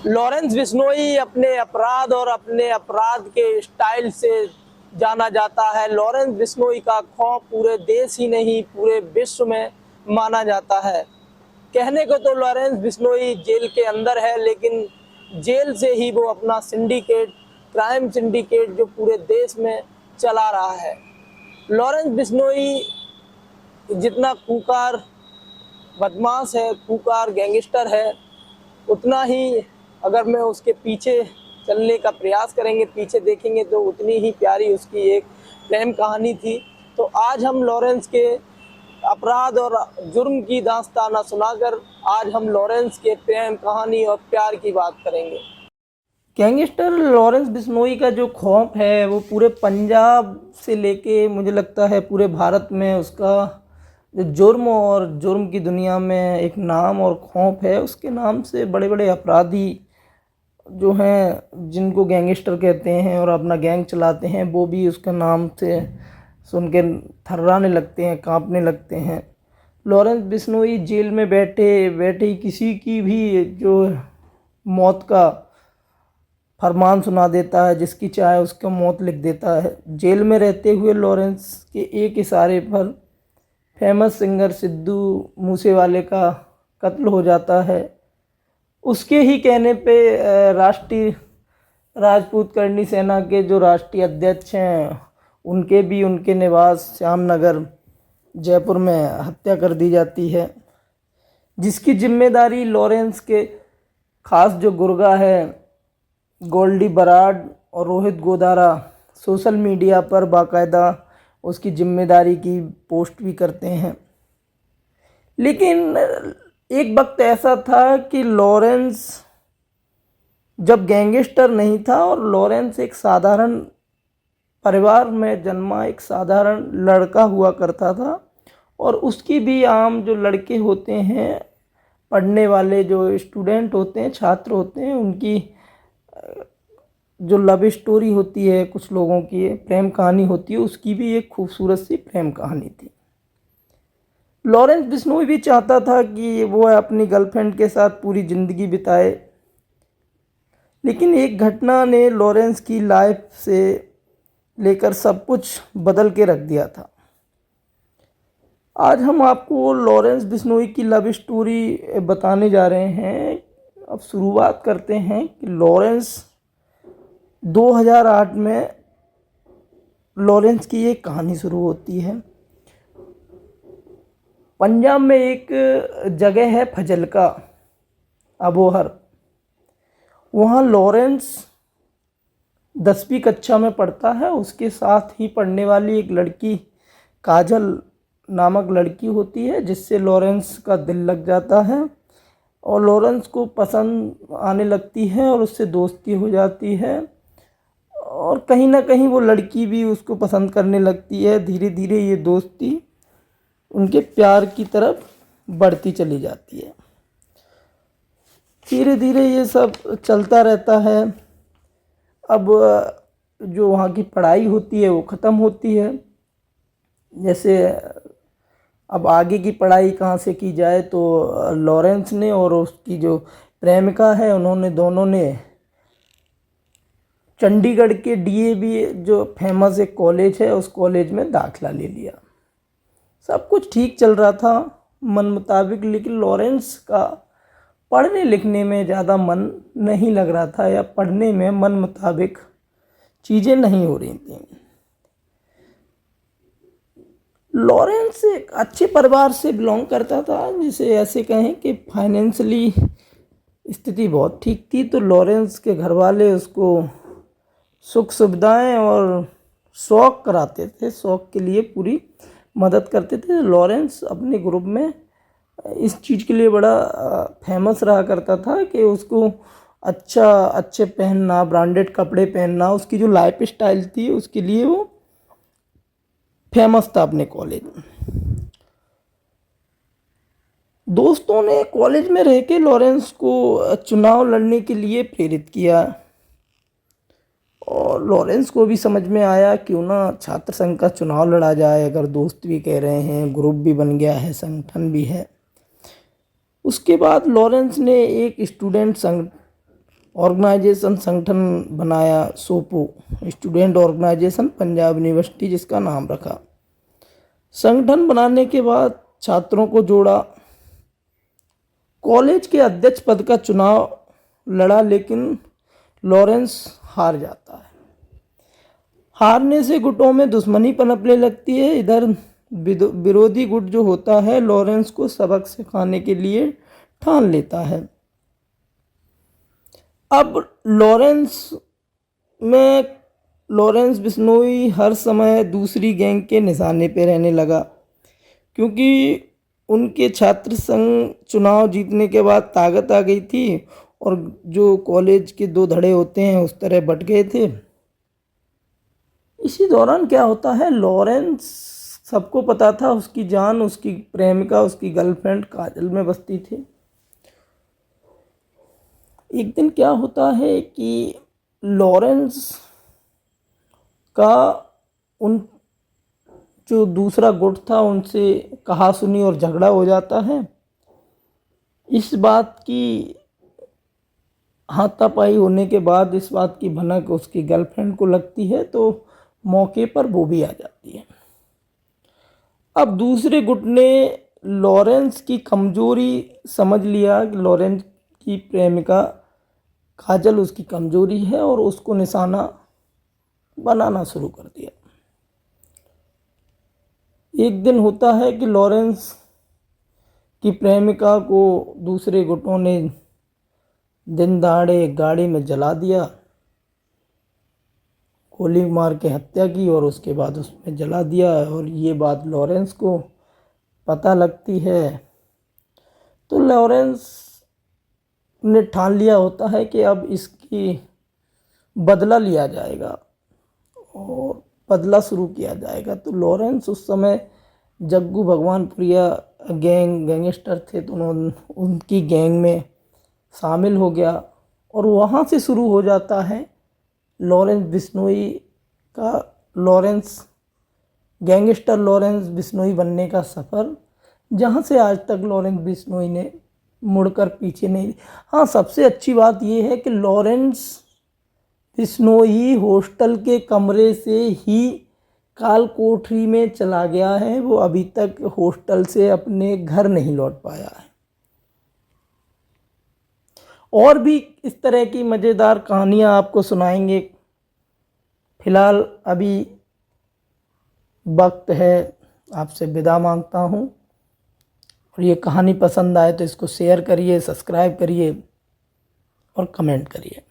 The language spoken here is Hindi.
लॉरेंस बिश्नोई अपने अपराध और अपने अपराध के स्टाइल से जाना जाता है। लॉरेंस बिश्नोई का खौफ पूरे देश ही नहीं पूरे विश्व में माना जाता है। कहने को तो लॉरेंस बिश्नोई जेल के अंदर है, लेकिन जेल से ही वो अपना सिंडिकेट, क्राइम सिंडिकेट जो पूरे देश में चला रहा है। लॉरेंस बिश्नोई जितना खूंखार बदमाश है, खूंखार गैंगस्टर है, उतना ही अगर मैं उसके पीछे चलने का प्रयास करेंगे, पीछे देखेंगे तो उतनी ही प्यारी उसकी एक प्रेम कहानी थी। तो आज हम लॉरेंस के अपराध और जुर्म की दास्ताना सुनाकर आज हम लॉरेंस के प्रेम कहानी और प्यार की बात करेंगे। गैंगस्टर लॉरेंस बिश्नोई का जो खौफ है वो पूरे पंजाब से लेके मुझे लगता है पूरे भारत में उसका जो जुर्म और जुर्म की दुनिया में एक नाम और खौफ है। उसके नाम से बड़े बड़े अपराधी जो हैं, जिनको गैंगस्टर कहते हैं और अपना गैंग चलाते हैं, वो भी उसके नाम से सुन के थर्राने लगते हैं, कांपने लगते हैं। लॉरेंस बिश्नोई जेल में बैठे बैठे ही किसी की भी जो मौत का फरमान सुना देता है, जिसकी चाहे उसका मौत लिख देता है। जेल में रहते हुए लॉरेंस के एक इशारे पर फेमस सिंगर सिद्धू मूसेवाले का कत्ल हो जाता है। उसके ही कहने पे राष्ट्रीय राजपूत करनी सेना के जो राष्ट्रीय अध्यक्ष हैं, उनके भी उनके निवास श्यामनगर जयपुर में हत्या कर दी जाती है, जिसकी जिम्मेदारी लॉरेंस के खास जो गुर्गा है गोल्डी बराड और रोहित गोदारा सोशल मीडिया पर बाकायदा उसकी जिम्मेदारी की पोस्ट भी करते हैं। लेकिन एक वक्त ऐसा था कि लॉरेंस जब गैंगस्टर नहीं था और लॉरेंस एक साधारण परिवार में जन्मा एक साधारण लड़का हुआ करता था, और उसकी भी आम जो लड़के होते हैं, पढ़ने वाले जो स्टूडेंट होते हैं, छात्र होते हैं, उनकी जो लव स्टोरी होती है, कुछ लोगों की प्रेम कहानी होती है, उसकी भी एक खूबसूरत सी प्रेम कहानी थी। लॉरेंस बिश्नोई भी चाहता था कि वो अपनी गर्लफ्रेंड के साथ पूरी ज़िंदगी बिताए, लेकिन एक घटना ने लॉरेंस की लाइफ से लेकर सब कुछ बदल के रख दिया था। आज हम आपको लॉरेंस बिश्नोई की लव स्टोरी बताने जा रहे हैं। अब शुरुआत करते हैं कि लॉरेंस 2008 में लॉरेंस की एक कहानी शुरू होती है। पंजाब में एक जगह है फजलका, अबोहर। वहाँ लॉरेंस 10वीं कक्षा में पढ़ता है। उसके साथ ही पढ़ने वाली एक लड़की काजल नामक लड़की होती है, जिससे लॉरेंस का दिल लग जाता है और लॉरेंस को पसंद आने लगती है और उससे दोस्ती हो जाती है, और कहीं ना कहीं वो लड़की भी उसको पसंद करने लगती है। धीरे धीरे ये दोस्ती उनके प्यार की तरफ बढ़ती चली जाती है। धीरे धीरे ये सब चलता रहता है। अब जो वहाँ की पढ़ाई होती है वो ख़त्म होती है। जैसे अब आगे की पढ़ाई कहाँ से की जाए, तो लॉरेंस ने और उसकी जो प्रेमिका है, उन्होंने दोनों ने चंडीगढ़ के डीएवी जो फेमस एक कॉलेज है, उस कॉलेज में दाखिला ले लिया। सब कुछ ठीक चल रहा था मन मुताबिक, लेकिन लॉरेंस का पढ़ने लिखने में ज़्यादा मन नहीं लग रहा था, या पढ़ने में मन मुताबिक चीज़ें नहीं हो रही थी। लॉरेंस एक अच्छे परिवार से बिलोंग करता था, जिसे ऐसे कहें कि फाइनेंशियली स्थिति बहुत ठीक थी। तो लॉरेंस के घर वाले उसको सुख सुविधाएं और शौक कराते थे, शौक के लिए पूरी मदद करते थे। लॉरेंस अपने ग्रुप में इस चीज़ के लिए बड़ा फेमस रहा करता था कि उसको अच्छे पहनना, ब्रांडेड कपड़े पहनना, उसकी जो लाइफ स्टाइल थी उसके लिए वो फेमस था अपने कॉलेज में। दोस्तों ने कॉलेज में रह के लॉरेंस को चुनाव लड़ने के लिए प्रेरित किया, और लॉरेंस को भी समझ में आया क्यों ना छात्र संघ का चुनाव लड़ा जाए। अगर दोस्त भी कह रहे हैं, ग्रुप भी बन गया है, संगठन भी है। उसके बाद लॉरेंस ने एक स्टूडेंट संघ ऑर्गेनाइजेशन संगठन बनाया, सोपो स्टूडेंट ऑर्गेनाइजेशन पंजाब यूनिवर्सिटी जिसका नाम रखा। संगठन बनाने के बाद छात्रों को जोड़ा, कॉलेज के अध्यक्ष पद का चुनाव लड़ा, लेकिन लॉरेंस हार जाता है। हारने से गुटों में दुश्मनी पनपने लगती है। इधर विरोधी गुट जो होता है लॉरेंस को सबक सिखाने के लिए ठान लेता है। अब लॉरेंस बिश्नोई हर समय दूसरी गैंग के निशाने पे रहने लगा, क्योंकि उनके छात्र संघ चुनाव जीतने के बाद ताकत आ गई थी और जो कॉलेज के दो धड़े होते हैं उस तरह बट गए थे। इसी दौरान क्या होता है, लॉरेंस, सबको पता था उसकी जान, उसकी प्रेमिका, उसकी गर्लफ्रेंड काजल में बसती थी। एक दिन क्या होता है कि लॉरेंस का उन जो दूसरा गुट था उनसे कहा सुनी और झगड़ा हो जाता है। इस बात की हाथापाई होने के बाद इस बात की भनक उसकी गर्लफ्रेंड को लगती है, तो मौके पर वो भी आ जाती है। अब दूसरे गुट ने लॉरेंस की कमजोरी समझ लिया कि लॉरेंस की प्रेमिका काजल उसकी कमजोरी है और उसको निशाना बनाना शुरू कर दिया। एक दिन होता है कि लॉरेंस की प्रेमिका को दूसरे गुटों ने दिन दहाड़े गाड़ी में जला दिया, गोली मार के हत्या की और उसके बाद उसमें जला दिया। और ये बात लॉरेंस को पता लगती है, तो लॉरेंस ने ठान लिया होता है कि अब इसकी बदला लिया जाएगा और बदला शुरू किया जाएगा। तो लॉरेंस उस समय जग्गू भगवानपुरिया गैंगस्टर थे, तो उनकी गैंग में शामिल हो गया और वहाँ से शुरू हो जाता है लॉरेंस बिश्नोई का गैंगस्टर लॉरेंस बिश्नोई बनने का सफ़र, जहाँ से आज तक लॉरेंस बिश्नोई ने मुड़कर पीछे नहीं। हाँ, सबसे अच्छी बात यह है कि लॉरेंस बिश्नोई हॉस्टल के कमरे से ही काल कोठरी में चला गया है, वो अभी तक हॉस्टल से अपने घर नहीं लौट पाया है। और भी इस तरह की मज़ेदार कहानियाँ आपको सुनाएंगे। फिलहाल अभी वक्त है, आपसे विदा मांगता हूँ। और ये कहानी पसंद आए तो इसको शेयर करिए, सब्सक्राइब करिए और कमेंट करिए।